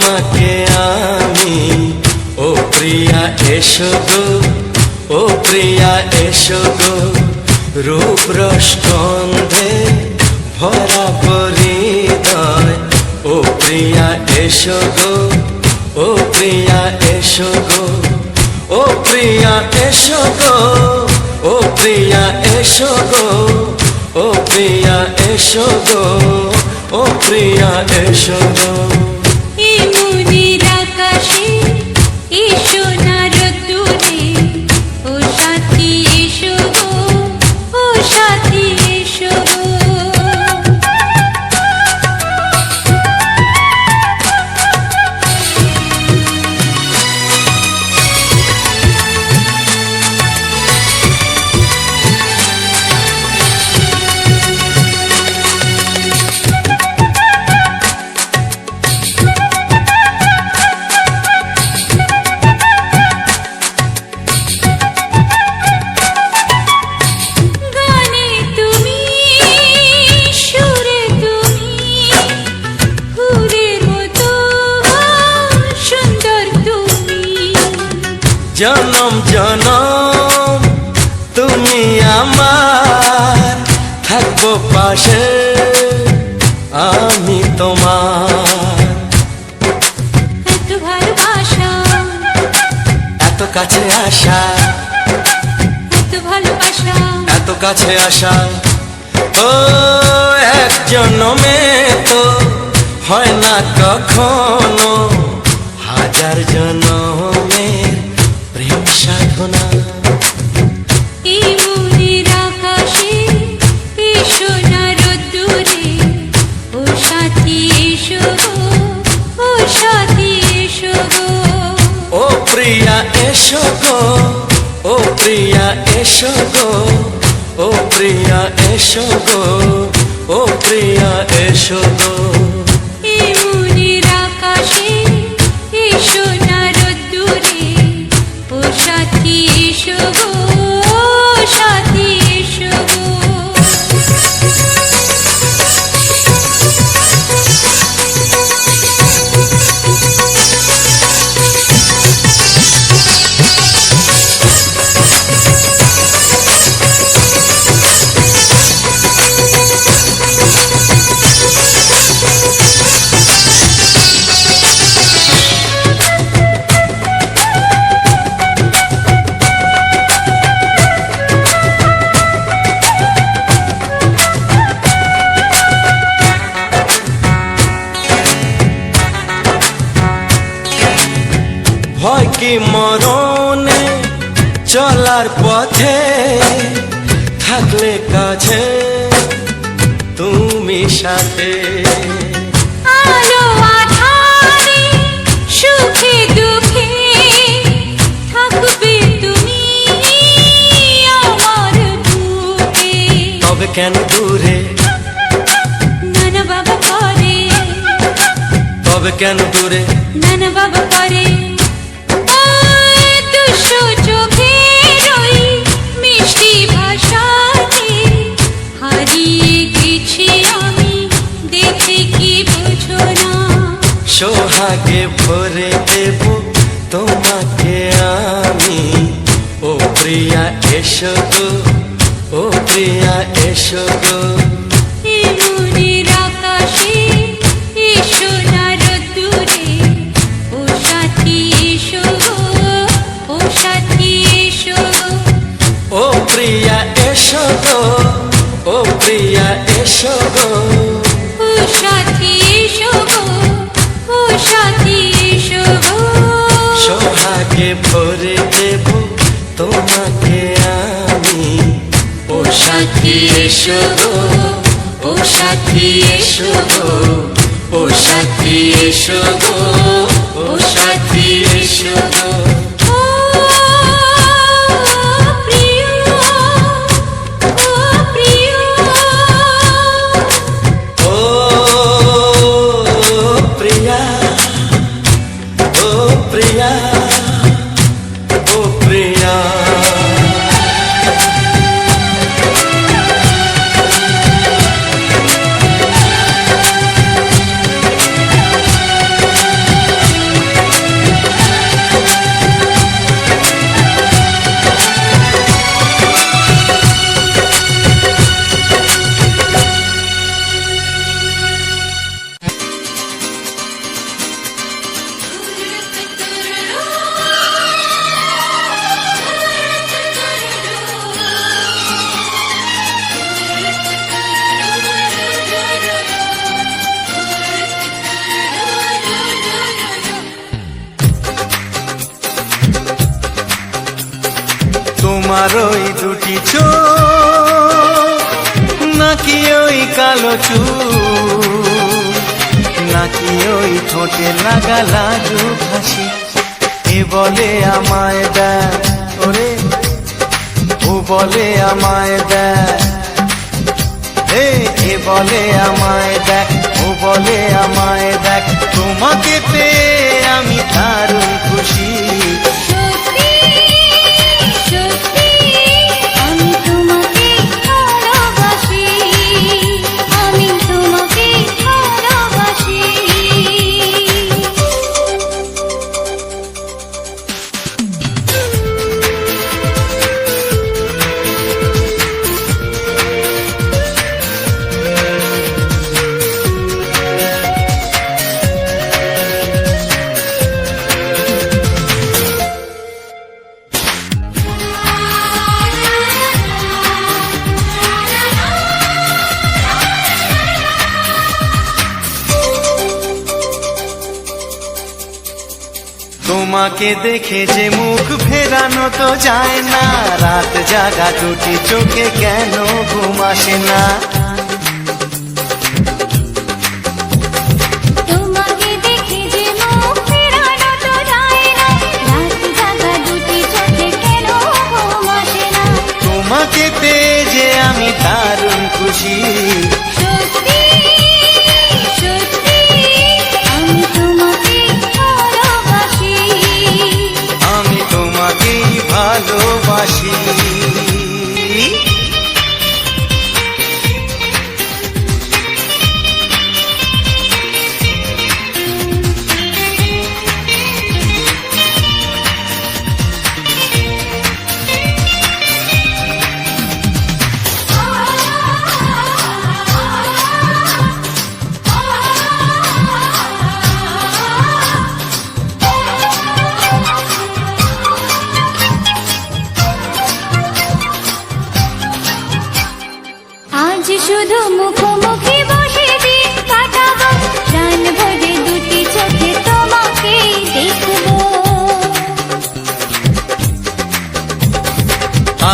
তোমাকে আমি ও প্রিয়া এসো গো, ও প্রিয়া এসো গো, রূপ রসগন্ধে ভরা হৃদয়। ও প্রিয়া এসো গো, ও প্রিয়া এসো গো, ও প্রিয়া এসো গো, ও প্রিয়া এসো গো, ও প্রিয়া এসো গো, ও প্রিয়া এসো গো। এই মনের আকাশে এসো না রোদ্দুরে, ও সাথী এসো গো, ও সাথী এসো গো। জনম জনম তুমি আমার, থাকবো পাশে আমি তোমার। এত ভালোবাসা, এত কাছে আসা, এত ভালোবাসা, এত কাছে আসা, ও এক জনমে তো হয় না কখনো, হাজার জনমের প্রেম সাধনা। এই মনের আকাশে এসো না রোদ্দুরে, ও সাথী এসো গো, ও সাথী এসো গো। ও প্রিয়া এসো গো, ও প্রিয়া এসো গো, ও প্রিয়া এসো গো, ও প্রিয়া এসো গো। এই মনের আকাশে এসো না রোদ্দুরে, ও সাথী এসো গো, ও সাথী এসো গো। ভয় কি মরণে চলার পথে, থাকলে কাছে তুমি সাথে। আলো আঁধারে সুখে দুঃখে থাকবে তুমি আমার বুকে। তবে কেন দূরে, নানা বাবা করে, তবে কেন দূরে, নানা বাবা করে। দুশো চোখের ওই মিষ্টি ভাষাতে হারিয়ে গেছি আমি, দেখে কি বুঝো না। সোহাগে ভরে দেব তোমাকে আমি, ও প্রিয়া এসো গো, ও প্রিয়া এসো গো। এই মনের আকাশে এসো না রোদ্দুরে, ও সাথী এসো গো, ও সাথী এসো গো। ও প্রিয়া এসো গো, ও প্রিয়া এসো গো, ও সাথী এসো গো, ও সাথী এসো গো। সোহাগে ভরে দেব তোমাকে আমি, ও সাথী এসো গো, ও সাথী এসো গো, ও সাথী এসো গো, ও সাথী এসো গো। ও প্রিয়, ও প্রিয়, ও প্রিয়া, ও প্রিয়া, ও প্রিয়া। তোমার ওই দুটি চোখ নাকি ওই কালো চুল, নাকি ওই ঠোঁটে লাগা লাজুক হাসি, এ বলে আমায় দেয় ওরে, ও বলে আমায় দেয়, এ বলে আমায় দেখ, ও বলে আমায় দেখ, তোমাকে পেয়ে আমি দারুণ খুশি। সত্যি সত্যি আমি তোমাকে ভালোবাসি, আমি তোমাকে ভালোবাসি। তোমাকে দেখে যে মুখ ফেরানো তো যায় না, রাত জাগা দুটি চোখে কেন ঘুম আসে না। তোমাকে দেখে যে মুখ ফেরানো তো যায় না, রাত জাগা দুটি চোখে কেন ঘুম আসে না। তোমাকে পেয়ে যে আমি দারুণ খুশি। সত্যি সত্যি আমি তোমাকে ভালোবাসি, আমি তোমাকেই ভালোবাসি। আজ শুধু মুখোমুখি বসে দিন কাটাবো, প্রাণ ভরে দুটি চোখে তোমাকে দেখবো।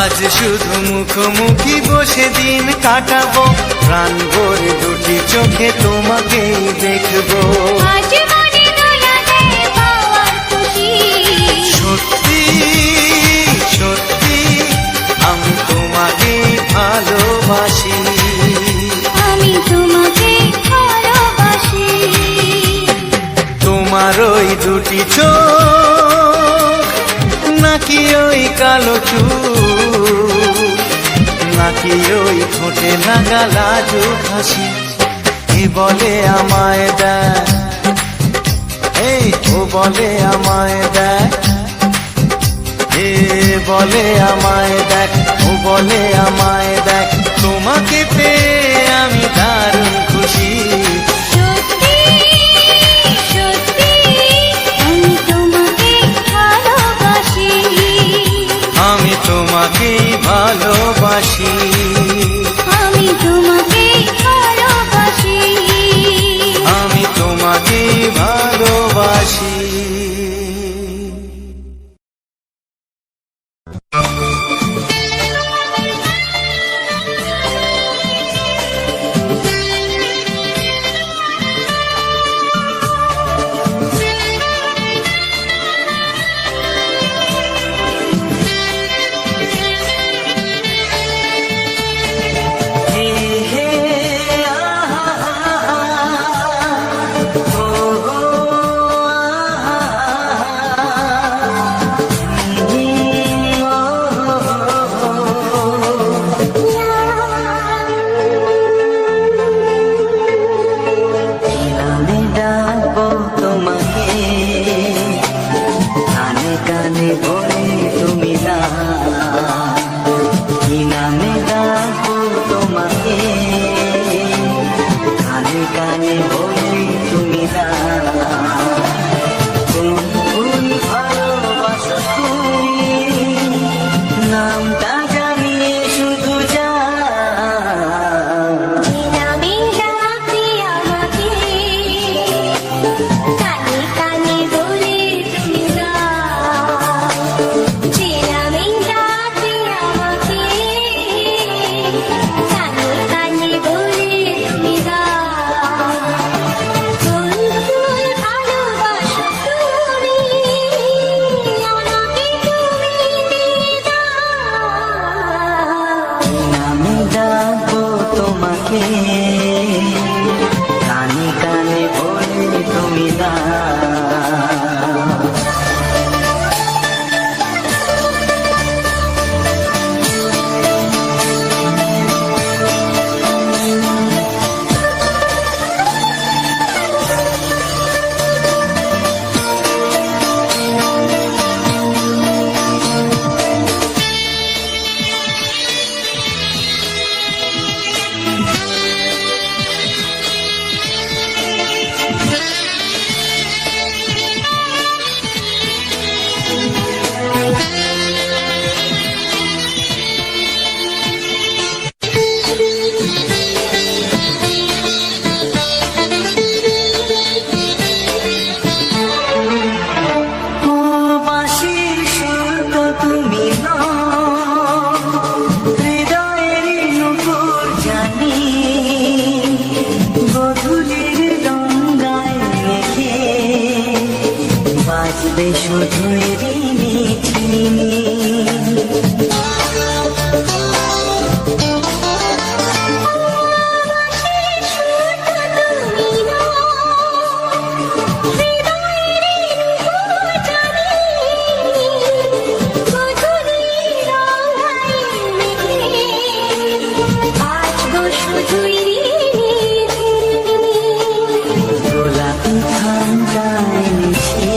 আজ শুধু মুখোমুখি বসে দিন কাটাবো, প্রাণ ভরে দুটি চোখে তোমাকেই দেখবো। আজ মনে দোলা দেয় পাওয়ার খুশি। সত্যি সত্যি আমি তোমাকেই ভালোবাসি। আমি তোমাকে ভালোবাসি। তোমার ওই দুটি চোখ নাকি ওই কালো চুল, নাকি ওই ঠোঁটে লাগা লাজুক হাসি, এ বলে আমায় দেয়, ও বলে আমায় দেয়, এ বলে আমায় দেখ, ও বলে আমায় দেখ, তোমাকে পেয়ে আমি দারুণ খুশি। সত্যি সত্যি আমি তোমাকে ভালোবাসি, আমি তোমাকেই ভালোবাসি। আমি তোমাকে ভালোবাসি, আমি তোমাকেই ভালোবাসি। হবে শুধুই রিমিঝিমি। গোলাপি ঠান্ডায় মিশে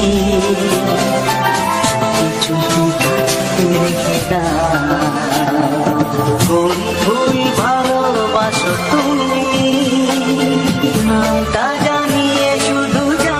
চুপি চুপি রেখে দাও। কোন ফুল ভালোবাসো তুমি নামটা জানিয়ে শুধু যাও।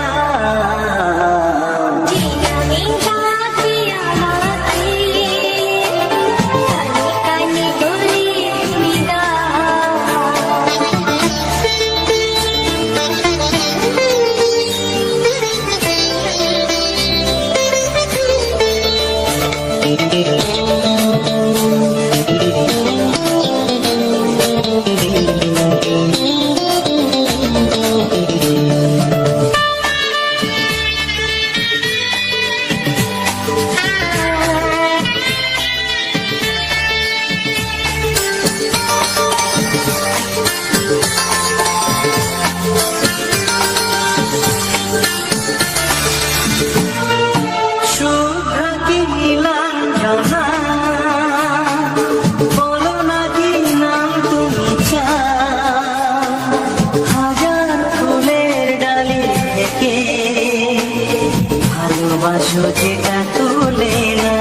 ভালোবাসো যেটা তুলে না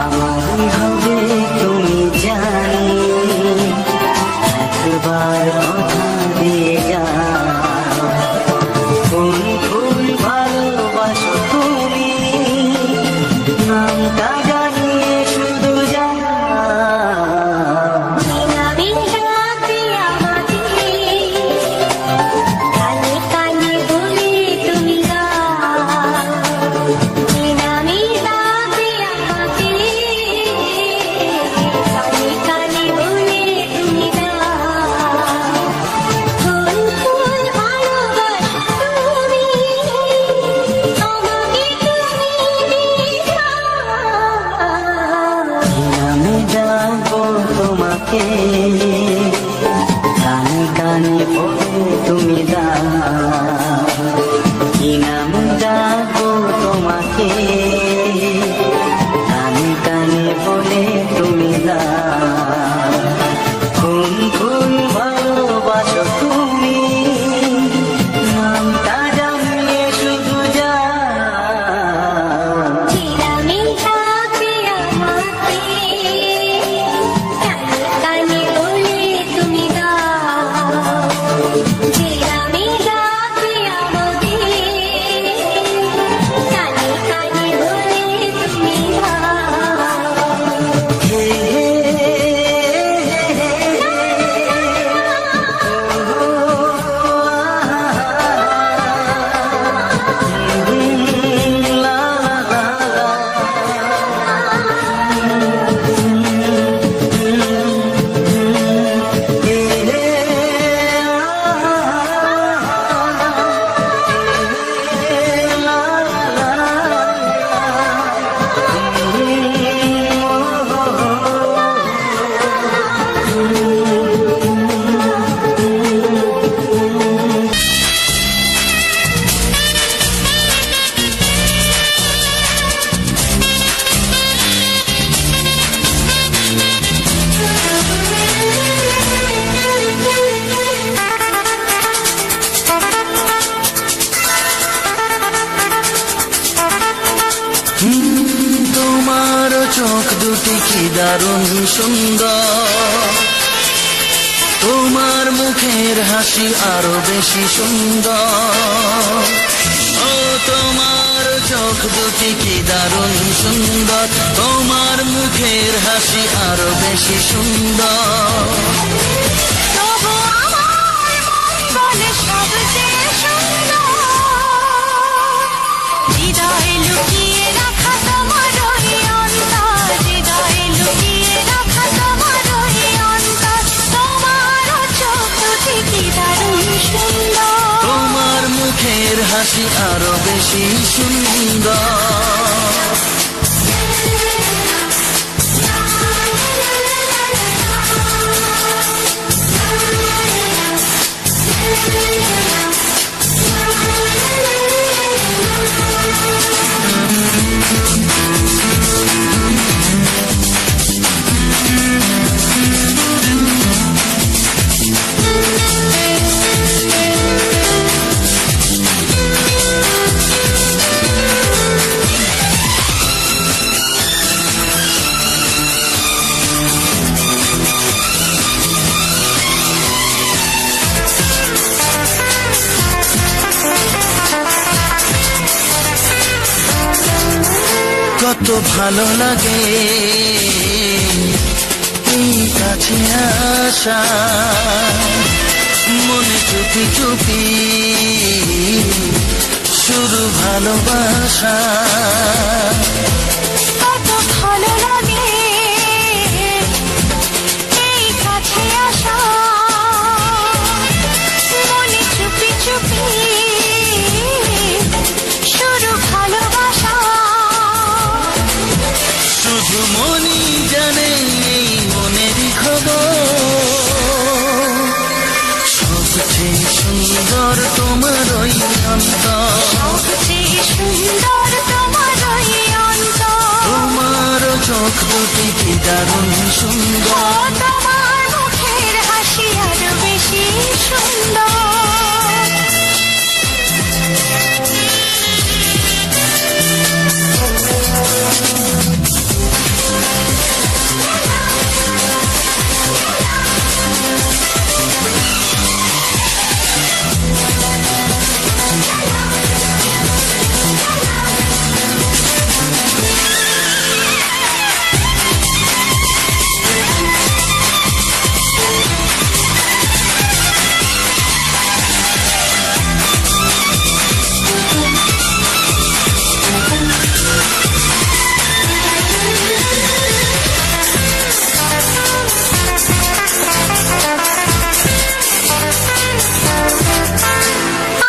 আমারই হবে তুমি জানি একবার কথা দিয়ে যাও। কোন ফুল ভালোবাসো তুমি নামটা জানিয়ে শুধু যাও। নামে ডাকবো তোমাকে কানে কানে বলে তুমি দাও। কি নামে ডাকবো তোমাকে কানে কানে বলে তুমি দাও। কোন ফুল ভালোবাসো তুমি নামটা জানিয়ে শুধু যাও। তোমার চোখ দুটি কি দারুণ সুন্দর, তোমার মুখের হাসি আরো বেশি সুন্দর, ও তোমার চোখ দুটি কি দারুণ সুন্দর, তোমার মুখের হাসি আরো বেশি সুন্দর। তবু আমার মন বলে সবচেয়ে সুন্দর, হৃদয়ে লুকিয়ে রাখা তোমার ওই অন্তর, হৃদয়ে লুকিয়ে রাখা তোমার ওই অন্তর, তোমার চোখ দুটি কি দারুণ সুন্দর, তোমার মুখের হাসি আরো বেশি সুন্দর। কত ভালো লাগে এই কাছে আসা, মনে চুপি চুপি শুরু ভালোবাসা। কত ভালো লাগে এই কাছে আসা, মনে চুপি চুপি শুরু ভালোবাসা, শুধু মনই জানে এই মনেরই খবর, সবচেয়ে সুন্দর তোমার ওই অন্তর, সবচেয়ে সুন্দর তোমার ওই অন্তর, তোমার চোখ দুটি কি দারুণ সুন্দর, তোমার মুখের হাসি আরো বেশি সুন্দর।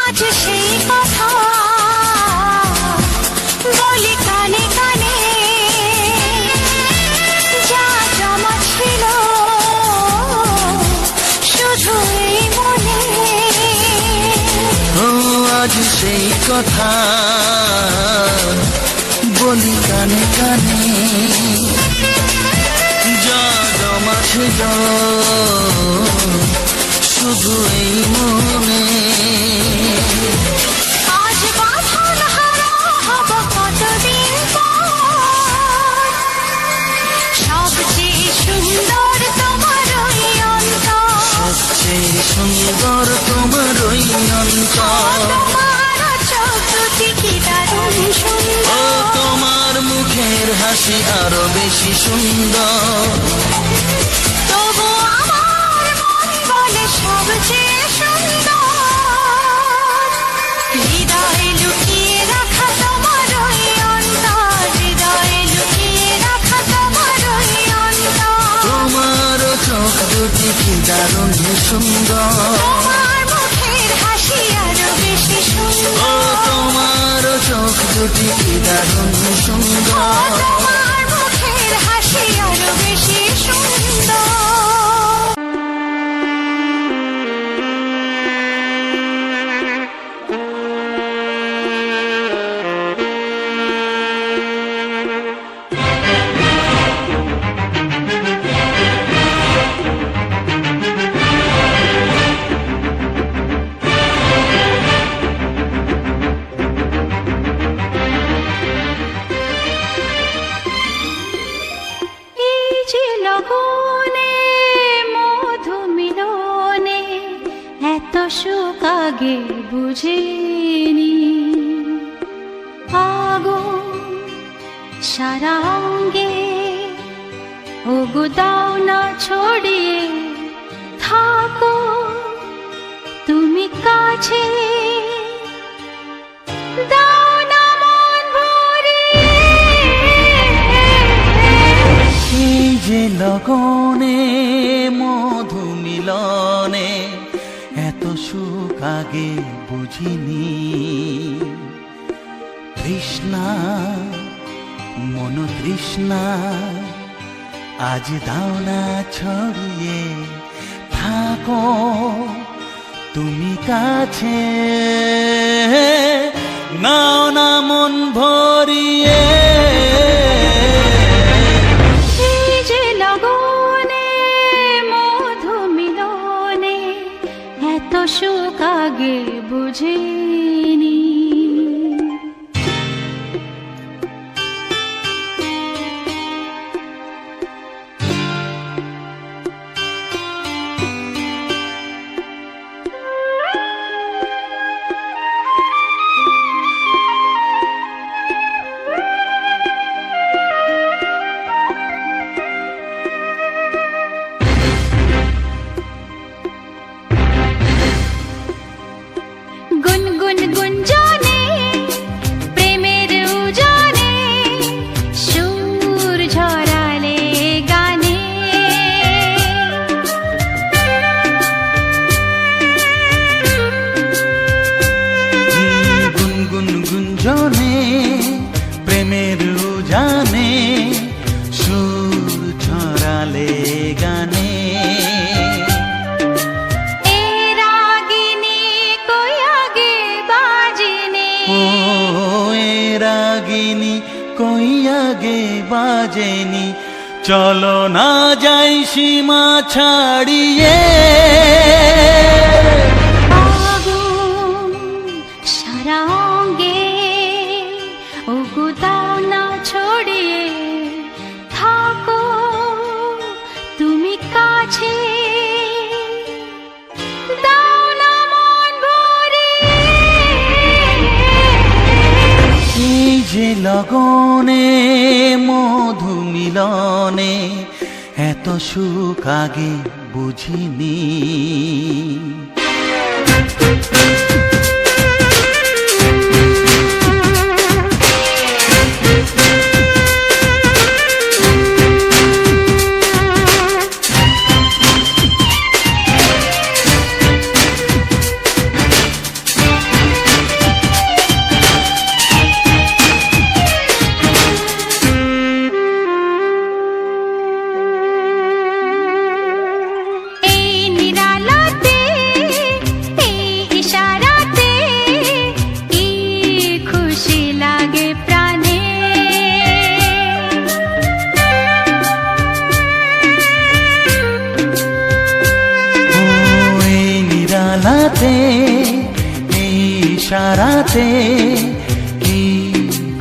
আজ সেই কথা বলি কানে কানে, যা জমা ছিল শুধু এই মনে, ও আজ সেই কথা বলি কানে কানে, যা জমা ছিল শুধু এই মনে। আজ বাঁধন হারা হব কতদিন পর, সবচেয়ে সুন্দর তোমার ওই অন্তর, সবচেয়ে সুন্দর তোমার ওই অন্তর, তোমার চোখ দুটি কি দারুণ ও সুন্দর, তোমার মুখের হাসি আরো বেশি সুন্দর। তবু আমার মন বলে সবচেয়ে সুন্দর, হৃদয়ে লুকিয়ে রাখা তোমার ওই অন্তর, হৃদয়ে লুকিয়ে রাখা তোমার ওই অন্তর, তোমার চোখ দুটি কি দারুণ সুন্দর, তোমার মুখের হাসি আরো বেশি ও সুন্দর, তোমার চোখ দুটি কি দারুণ সুন্দর। তোমার মুখের হাসি আরো বেশি সুন্দর। আগে বুঝিনি। আগুন সারা অঙ্গে, ওগো দাও না ছড়িয়ে, থাকো তুমি কাছে, দাও না মন ভরিয়ে। এই যে লগনে মধু মিলনে এত সুখ আগে বুঝিনি। তৃষ্ণা মন তৃষ্ণা আজ দাও না ছড়িয়ে, থাকো তুমি কাছে, নাও না মন ভরিয়ে। এই যে লগনে মধু মিলনে এত সুখ আগে বুঝিনি। গুনগুন গুঞ্জনে প্রেমের উজানে সুর ঝরালে গানে। গুনগুন গুঞ্জনে প্রেমের উজানে সুর ছড়ালে গানে। রাগিনী কই আগে বাজেনি, চলো না যাই সীমা ছাড়িয়ে। আগুন সারা অঙ্গে, ওগো দাও না ছড়িয়ে, থাকো তুমি কাছে, দাও না মন ভরিয়ে। এই যে লগনে মধু মিলনে এত সুখ আগে বুঝিনি। এই ইশারাতে কি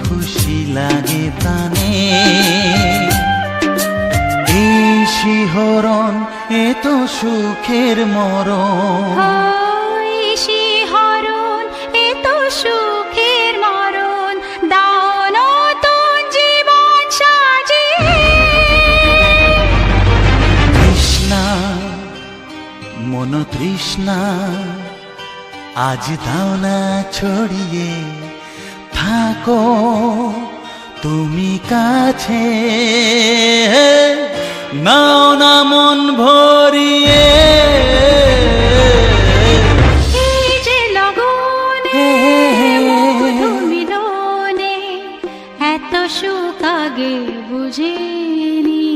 খুশি লাগে প্রাণে। এই শিহরণ এ তো সুখের মরণ। ওই শিহরণ এ তো সুখের মরণ, দাও নতুন জীবন সাজিয়ে। তৃষ্ণা মন তৃষ্ণা আজ দাও না ছড়িয়ে, থাকো তুমি কাছে, নাও না মন ভরিয়ে। এই যে লগনে মধু মিলনে এত সুখ আগে বুঝিনি।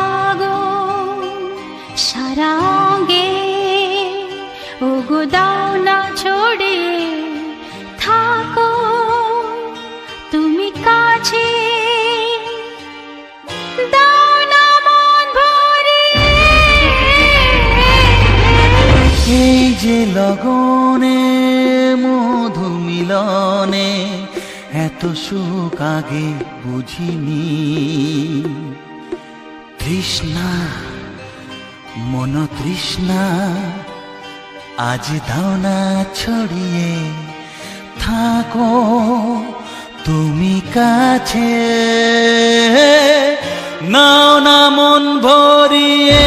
আগুন সারা অঙ্গে, ওগো দাও না ছড়িয়ে, থাকো তুমি কাছে, দাও না মন ভরিয়ে। এই যে লগনে মধু মিলনে এত সুখ আগে বুঝিনি। তৃষ্ণা মন তৃষ্ণা আজ দাও না ছড়িয়ে থাকো তুমি কাছে, নাও না মন ভরিয়ে।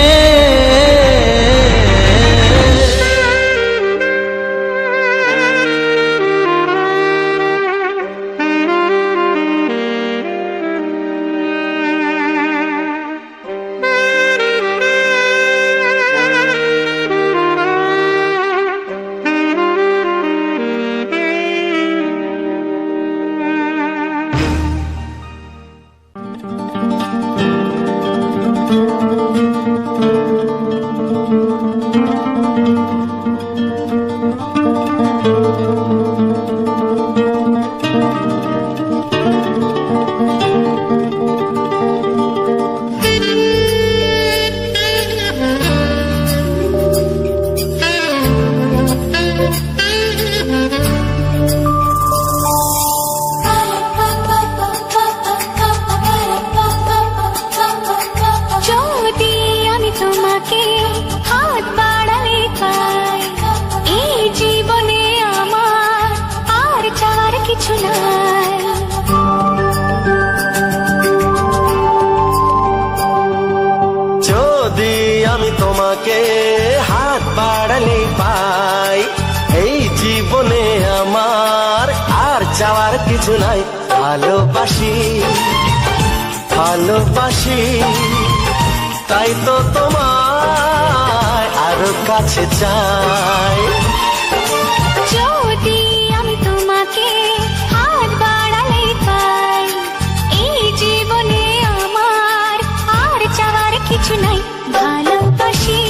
যদি আমি তোমাকে হাত বাড়ালে পাই, এই জীবনে আমার আর চাওয়ার কিছু নাই। যদি আমি তোমাকে হাত বাড়ালে পাই, এই জীবনে আমার আর চাওয়ার কিছু নাই। ভালোবাসি ভালোবাসি তাই তো তোমায় আরো কাছে চাই। যদি আমি তোমাকে হাত বাড়ালে পাই, এই জীবনে আমার আর চাওয়ার কিছু নাই। ভালোবাসি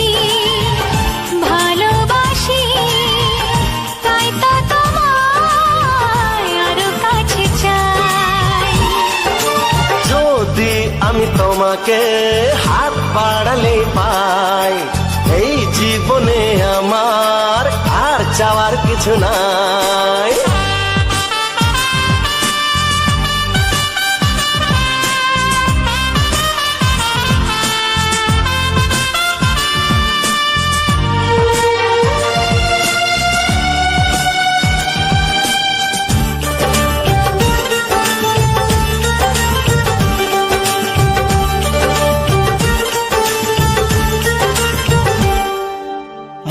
ভালোবাসি তাই তো তোমায় আরো কাছে চাই। যদি আমি তোমাকে হাত বাড়ালে পাই, এই জীবনে আমার আর চাওয়ার কিছু নাই।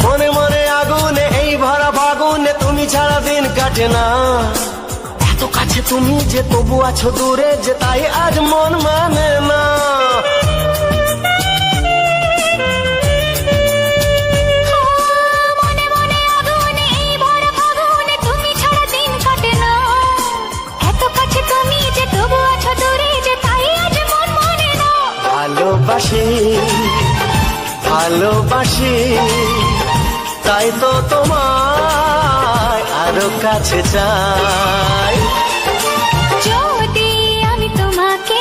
মনে মনে আগুনে এই ভরা ফাগুনে তুমি ছাড়া দিন কাটে না। এত কাছে তুমি যে তবু আছো দূরে, যে তাই আজ মন মানে না। মনে মনে আগুনে এই ভরা ফাগুনে তুমি ছাড়া দিন কাটে না। এত কাছে তুমি যে তবু আছো দূরে, যে তাই আজ মন মানে না। ভালোবাসি ভালোবাসি তাই তো তোমায় আরো কাছে চাই। যদি আমি তোমাকে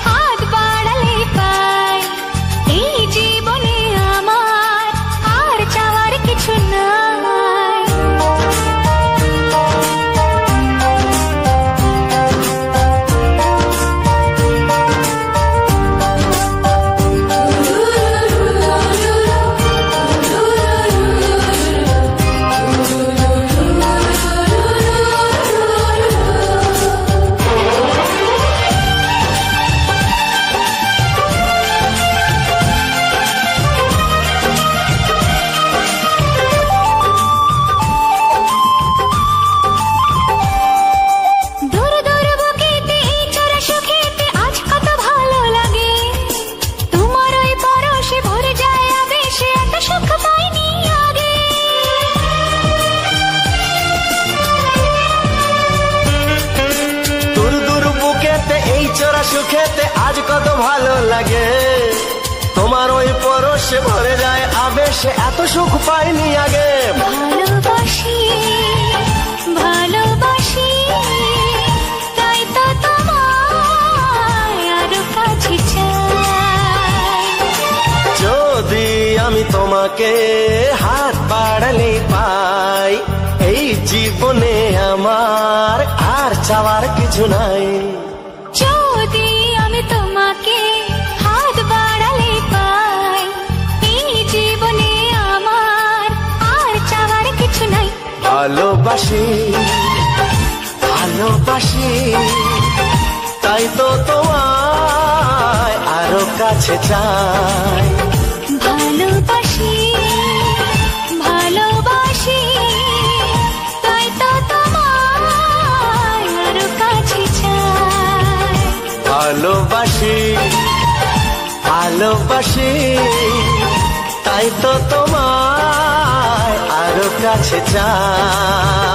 হাত বাড়ালে পাই, এই জীবনে আমার আর চাওয়ার কিছু নাই। দূর দূর বুকেতে এই চোরা সুখেতে আজ কত ভালো লাগে। তোমার ওই পরশে ভরে যায় আবেশে, এত সুখ পাইনি আগে। দূর দূর বুকেতে এই চোরা সুখেতে আজ কত ভালো লাগে। তোমার ওই পরশে ভরে যায় আবেশে, এত সুখ পাইনি আগে। ভালোবাসি ভালোবাসি তাই তো তোমায় আরো কাছে চাই। যদি আমি তোমাকে হাত বাড়ালে পাই, এই জীবনে আমার আর চাওয়ার কিছু নাই। যদি আমি তোমাকে হাত বাড়ালে পাই, এই জীবনে আমার আর চাওয়ার ভালোবাসি ভালোবাসি তাই তো তোমায় আরো কাছে চাই ভালোবাসি ভালোবাসি তাই তো তোমায় আরো কাছে চাই ভালোবাসি ভালোবাসি তাই তো তোমায় আরো কাছে চাই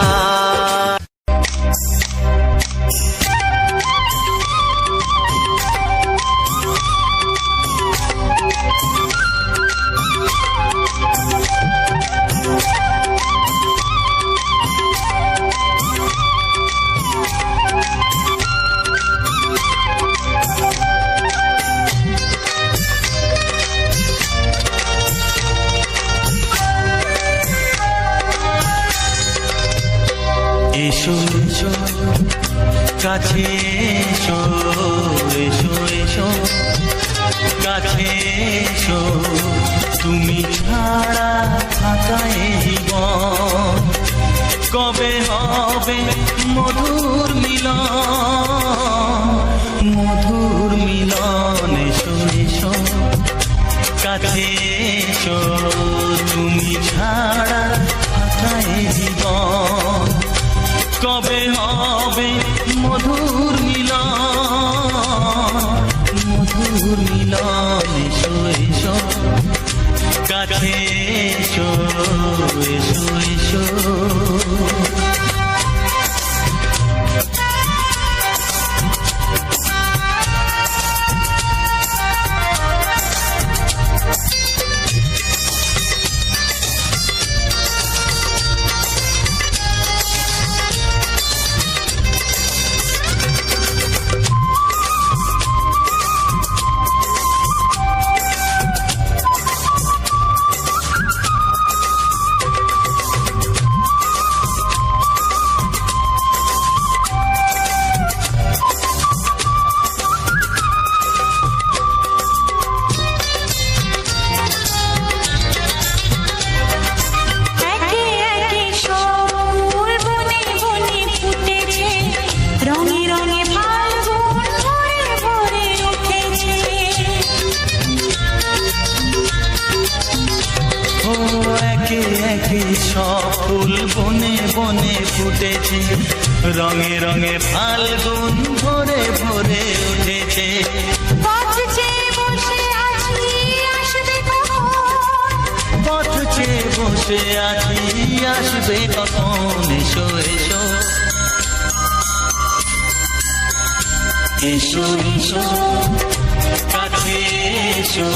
এসো এসো কাছে এসো এসো এসো কাছে এসো তুমি ছাড়া থাকা এই জীবন কবে হবে মধুর মিলন এসো এসো কাছে এসো তুমি ছাড়া থাকা এই জীবন কবে হবে মধুর মিলন এসো এসো কাছে এসো এসো এসো সব ফুল বনে বনে ফুটেছে রঙে রঙে ফাল্গুন ভরে ভরে উঠেছে পথ চেয়ে বসে আছি আসবে কখন পথ চেয়ে বসে আছি আসবে কখন এসো এসো এসো এসো কাছে এসো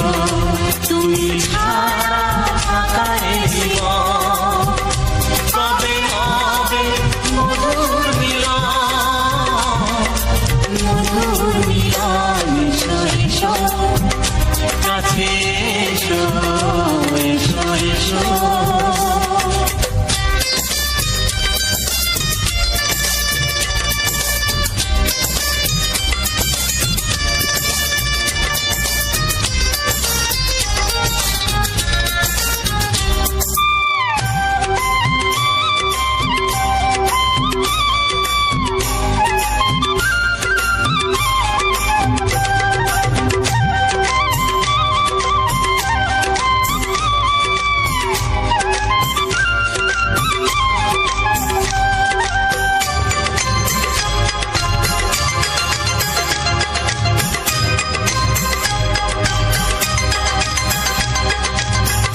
তুমি ছাড়া থাকা এই জীবন কবে হবে মধুর মিলন এসো এসো কাছে এসো এসো এসো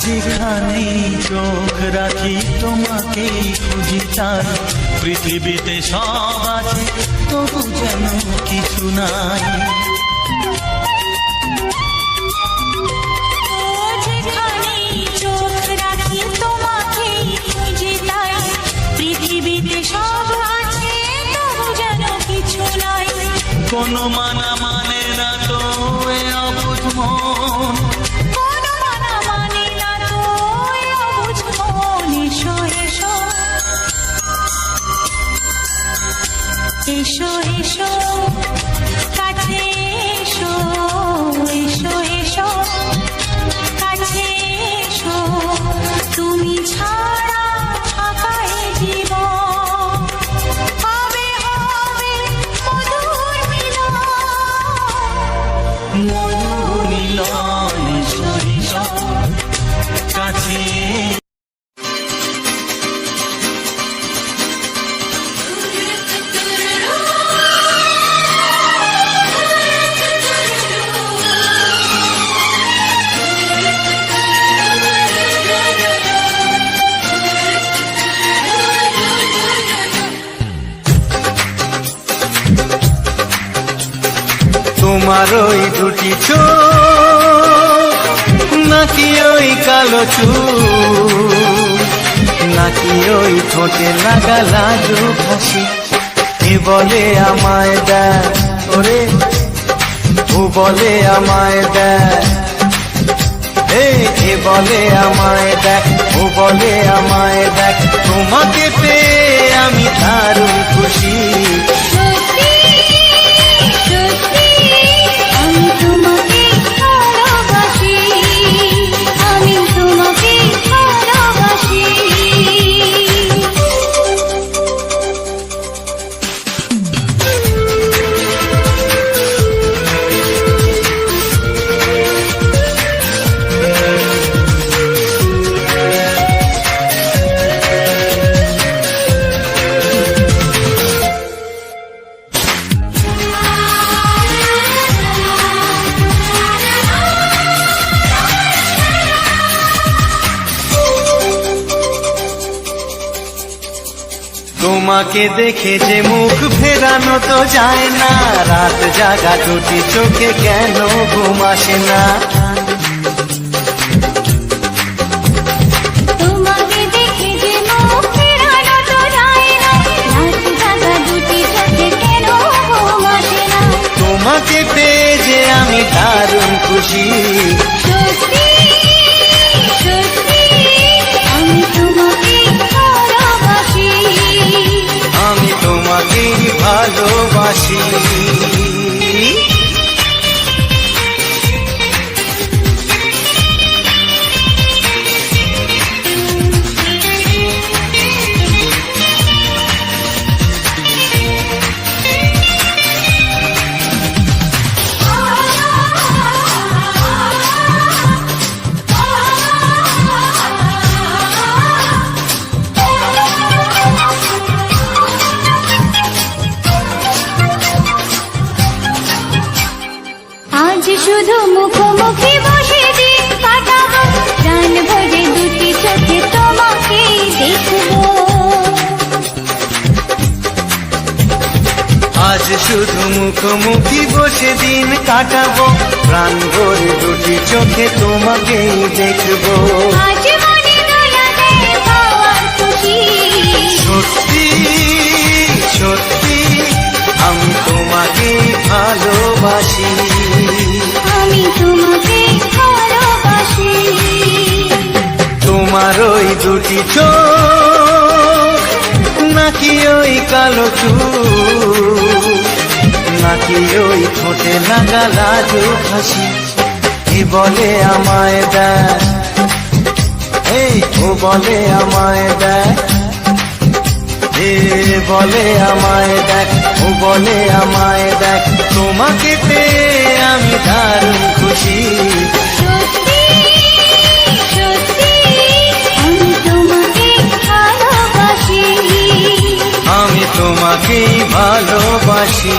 যেখানেই চোখ রাখি তোমাকেই খুঁজি তাই পৃথিবীতে সব আছে তবু যেন কিছু নাই যেখানেই চোখ রাখি তোমাকেই খুঁজি তাই পৃথিবীতে সব আছে তবু যেন কিছু নাই কোনো মানা মানে না তো এ অবুঝ মন কোনো মানা মানে না তো এ অবুঝ মন এসো এসো এসো এসো কাছে এসো এসো এসো কাছে এসো তুমি ছাড়া থাকা এই জীবন তোমার ওই দুটি চোখ নাকি ওই কালো চুল নাকি ওই ঠোঁটে লাগা লাজুক হাসি এ বলে আমায় দেয় ওরে ও বলে আমায় দেয় এ বলে আমায় দেখ ও বলে আমায় দেখ তোমাকে পেয়ে আমি দারুণ খুশি সত্যি সত্যি আমি তোমাকে ভালোবাসি আমি তোমাকে ভালোবাসি তোমাকে দেখে যে মুখ ফেরানো তো যায় না রাত জাগা দুটি চোখে কেন ঘুম আসে না তোমাকে দেখে যে মুখ ফেরানো তো যায় না রাত জাগা দুটি চোখে কেন ঘুম আসে না তোমাকে পেয়ে যে আমি দারুণ খুশি সত্যি সত্যি আমি তোমাকে ভালোবাসি আমি তোমাকে ভালোবাসি আজ শুধু মুখোমুখি বসে দিন কাটাবো প্রাণ ভরে দুটি চোখে তোমাকে দেখবো আজ শুধু মুখোমুখি বসে দিন কাটাবো প্রাণ ভরে দুটি চোখে তোমাকেই দেখবো আজ মনে দোলাতে পাওয়ার খুশি সত্যি সত্যি আমি তোমাকে ভালোবাসি আমি তোমাকে ভালোবাসি তোমার ওই দুটি চোখ নাকি ওই কালো চুল নাকি ওই ঠোঁটে লাগা লাজুক হাসি এ বলে আমায় দেয় ও বলে আমায় দেয় এ বলে আমায় দেখ ও বলে আমায় দেখ তোমাকে পেয়ে আমি দারুণ খুশি সত্যি সত্যি আমি তোমাকে ভালোবাসি আমি তোমাকেই ভালোবাসি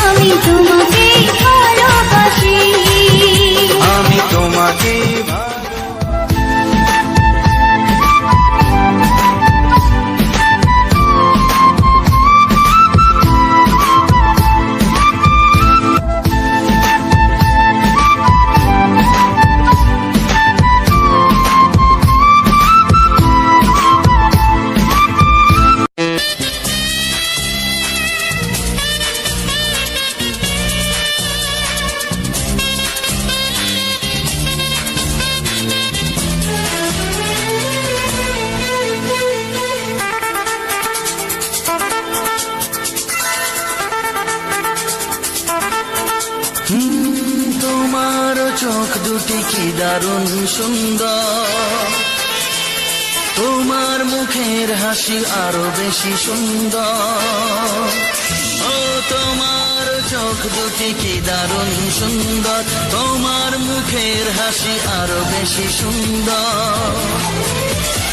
আমি তোমাকে ভালোবাসি আমি তোমাকেই তোমার চোখ দুটি কি দারুণ সুন্দর তোমার মুখের হাসি আরো বেশি সুন্দর ও তোমার চোখ দুটি কি দারুণ সুন্দর তোমার মুখের হাসি আরো বেশি সুন্দর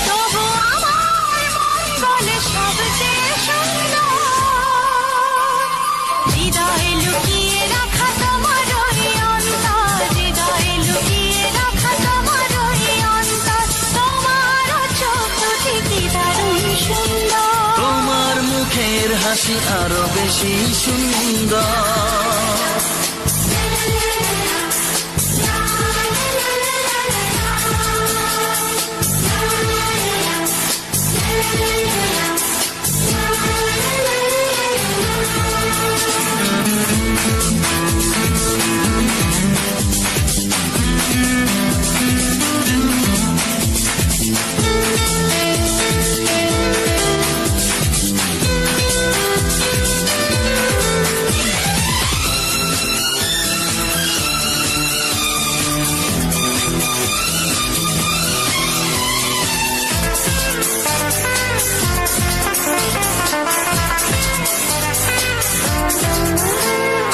তবু আমার মন বলে সবচেয়ে সুন্দর হৃদয়ে লুকিয়ে রাখা তোমার ওই অন্তর হৃদয়ে লুকিয়ে রাখা তোমার ওই অন্তর তোমার চোখ দুটি কি দারুণ সুন্দর তোমার মুখের হাসি আরো বেশি সুন্দর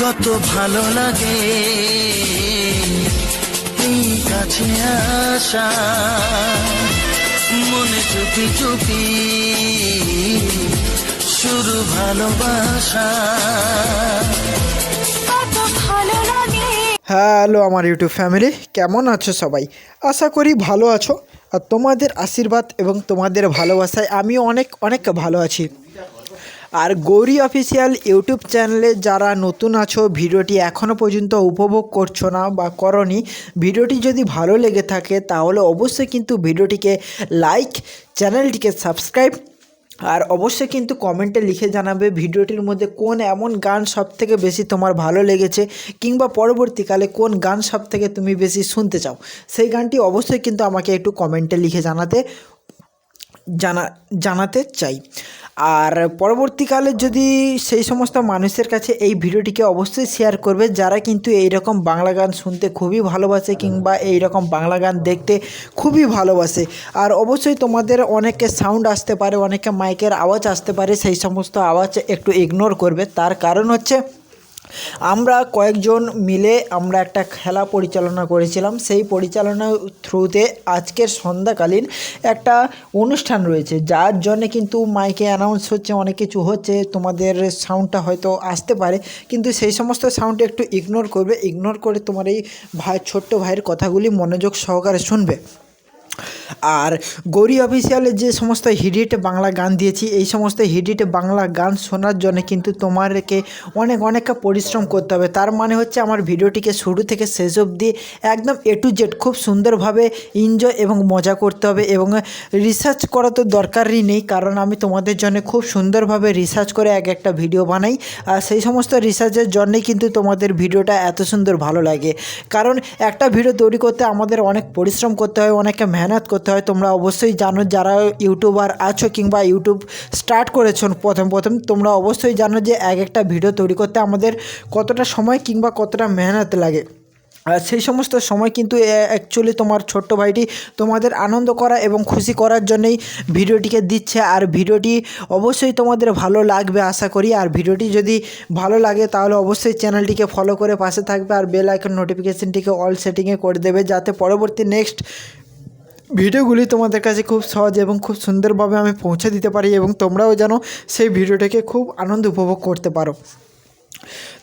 কত ভালো লাগে এই কাছে আসা, মনে চুপি চুপি শুরু ভালোবাসা। কত ভালো লাগে। হ্যালো আমার ইউটিউব ফ্যামিলি, কেমন আছো সবাই? আশা করি ভালো আছো। আর তোমাদের আশীর্বাদ এবং তোমাদের ভালোবাসায় আমি অনেক অনেক ভালো আছি। আর গৌরী অফিসিয়াল ইউটিউব চ্যানেলে যারা নতুন আছো, ভিডিওটি এখনও পর্যন্ত উপভোগ করছো না বা করনি, ভিডিওটি যদি ভালো লেগে থাকে তাহলে অবশ্যই কিন্তু ভিডিওটিকে লাইক, চ্যানেলটিকে সাবস্ক্রাইব, আর অবশ্যই কিন্তু কমেন্টে লিখে জানাবে ভিডিওটির মধ্যে কোন এমন গান সবথেকে বেশি তোমার ভালো লেগেছে, কিংবা পরবর্তীকালে কোন গান সবথেকে তুমি বেশি শুনতে চাও। সেই গানটি অবশ্যই কিন্তু আমাকে একটু কমেন্টে লিখে জানাতে চাই। আর পরবর্তীকালে যদি সেই সমস্ত মানুষের কাছে এই ভিডিওটিকে অবশ্যই শেয়ার করবে যারা কিন্তু এই রকম বাংলা গান শুনতে খুবই ভালোবাসে, কিংবা এই রকম বাংলা গান দেখতে খুবই ভালোবাসে। আর অবশ্যই তোমাদের অনেকে সাউন্ড আসতে পারে, অনেকে মাইকের আওয়াজ আসতে পারে, সেই সমস্ত আওয়াজ একটু ইগনোর করবে। তার কারণ হচ্ছে আমরা কয়েকজন মিলে আমরা একটা খেলা পরিচালনা করেছিলাম। সেই পরিচালনার থ্রুতে আজকের সন্ধ্যাকালীন একটা অনুষ্ঠান রয়েছে, যার জন্যে কিন্তু মাইকে অ্যানাউন্স হচ্ছে, অনেক কিছু হচ্ছে, তোমাদের সাউন্ডটা হয়তো আসতে পারে, কিন্তু সেই সমস্ত সাউন্ড একটু ইগনোর করবে। ইগনোর করে তোমার এই ছোট্ট ভাইয়ের কথাগুলি মনোযোগ সহকারে শুনবে। আর গৌরী অফিসিয়ালের যে সমস্ত হিট বাংলা গান দিয়েছি, এই সমস্ত হিট বাংলা গান শোনার জন্য কিন্তু তোমাকে অনেক অনেক পরিশ্রম করতে হবে। তার মানে হচ্ছে আমার ভিডিওটিকে শুরু থেকে শেষ অবধি একদম A to Z খুব সুন্দরভাবে এনজয় এবং মজা করতে হবে। এবং রিসার্চ করা তো দরকারই নেই, কারণ আমি তোমাদের জন্য খুব সুন্দরভাবে রিসার্চ করে একটা ভিডিও বানাই। আর সেই সমস্ত রিসার্চের জন্যই কিন্তু তোমাদের ভিডিওটা এত সুন্দর ভালো লাগে। কারণ একটা ভিডিও তৈরি করতে আমাদের অনেক পরিশ্রম করতে হয়, অনেক মেহনত করতে হয়। তোমরা অবশ্যই জানো, যারা ইউটিউবার আছো কিংবা ইউটিউব স্টার্ট করেছো প্রথম তোমরা অবশ্যই জানো যে একটা ভিডিও তৈরি করতে আমাদের কতটা সময় কিংবা কতটা মেহনত লাগে। আর সেই সমস্ত সময় কিন্তু অ্যাকচুয়ালি তোমার ছোট্ট ভাইটি তোমাদের আনন্দ করা এবং খুশি করার জন্যই ভিডিওটিকে দিচ্ছে। আর ভিডিওটি অবশ্যই তোমাদের ভালো লাগবে আশা করি। আর ভিডিওটি যদি ভালো লাগে তাহলে অবশ্যই চ্যানেলটিকে ফলো করে পাশে থাকবে, আর বেল আইকন নোটিফিকেশনটিকে অল সেটিংয়ে করে দেবে, যাতে পরবর্তী নেক্সট ভিডিওগুলি তোমাদের কাছে খুব সহজ এবং খুব সুন্দরভাবে আমি পৌঁছে দিতে পারি, এবং তোমরাও যেন সেই ভিডিওটাকে খুব আনন্দ উপভোগ করতে পারো।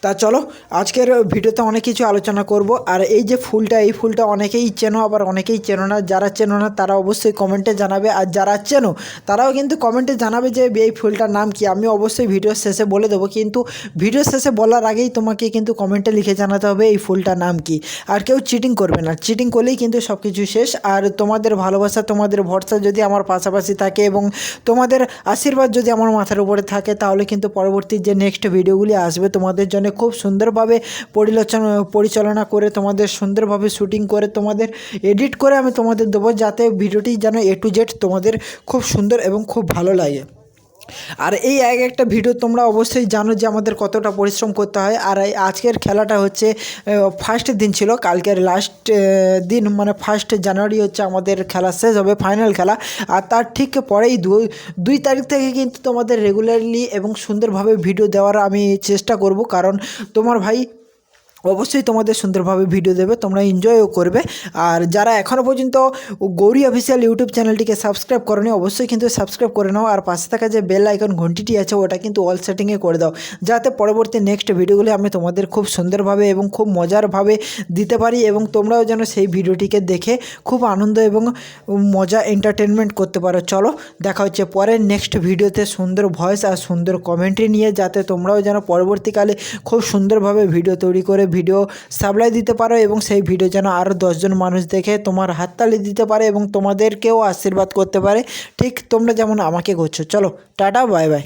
তা চলো, আজকের ভিডিওতে অনেক কিছু আলোচনা করব। আর এই যে ফুলটা, এই ফুলটা অনেকেই চেনো, আবার অনেকেই চেনো না। যারা চেনো না তারা অবশ্যই কমেন্টে জানাবে, আর যারা চেনো তারাও কিন্তু কমেন্টে জানাবে যে এই ফুলটার নাম কি। আমি অবশ্যই ভিডিওর শেষে বলে দেবো, কিন্তু ভিডিওর শেষে বলার আগেই তোমাকে কিন্তু কমেন্টে লিখে জানাতে হবে এই ফুলটার নাম কি। আর কেউ চিটিং করবে না, চিটিং করলেই কিন্তু সব কিছু শেষ। আর তোমাদের ভালোবাসা, তোমাদের ভরসা যদি আমার পাশাপাশি থাকে এবং তোমাদের আশীর্বাদ যদি আমার মাথার উপরে থাকে, তাহলে কিন্তু পরবর্তী যে নেক্সট ভিডিওগুলি আসবে তোমাদের জন্য খুব সুন্দরভাবে পরিচালনা করে, তোমাদের সুন্দরভাবে শুটিং করে, তোমাদের এডিট করে আমি তোমাদের দেবো, যাতে ভিডিওটি যেন A to Z তোমাদের খুব সুন্দর এবং খুব ভালো লাগে। আর এই একটা ভিডিও তোমরা অবশ্যই জানো যে আমাদের কতটা পরিশ্রম করতে হয়। আর আজকের খেলাটা হচ্ছে ফার্স্ট দিন ছিল, কালকের লাস্ট দিন, মানে 1 জানুয়ারি হচ্ছে আমাদের খেলা শেষ হবে, ফাইনাল খেলা। আর তার ঠিক পরেই 2 তারিখ থেকে কিন্তু তোমাদের রেগুলারলি এবং সুন্দরভাবে ভিডিও দেওয়ার আমি চেষ্টা করব, কারণ তোমার ভাই অবশ্যই তোমাদের সুন্দরভাবে ভিডিও দেবে, তোমরা এনজয়ও করবে। আর যারা এখনও পর্যন্ত গৌরী অফিসিয়াল ইউটিউব চ্যানেলটিকে সাবস্ক্রাইব করোনি, অবশ্যই কিন্তু সাবস্ক্রাইব করে নাও। আর পাশে থাকা যে বেল আইকন ঘন্টিটি আছে ওটা কিন্তু অল সেটিংয়ে করে দাও, যাতে পরবর্তী নেক্সট ভিডিওগুলি আমি তোমাদের খুব সুন্দরভাবে এবং খুব মজারভাবে দিতে পারি, এবং তোমরাও যেন সেই ভিডিওটিকে দেখে খুব আনন্দ এবং মজা এন্টারটেনমেন্ট করতে পারো। চলো, দেখা হচ্ছে পরের নেক্সট ভিডিওতে সুন্দর ভয়েস আর সুন্দর কমেন্ট্রি নিয়ে, যাতে তোমরাও যেন পরবর্তীকালে খুব সুন্দরভাবে ভিডিও তৈরি করে ভিডিও সাপ্লাই দিতে পারো এবং সেই ভিডিও যেন আরও 10 জন মানুষ দেখে তোমার হাততালি দিতে পারে এবং তোমাদেরকেও আশীর্বাদ করতে পারে, ঠিক তোমরা যেমন আমাকে করছো। চলো টাটা, বাই বাই।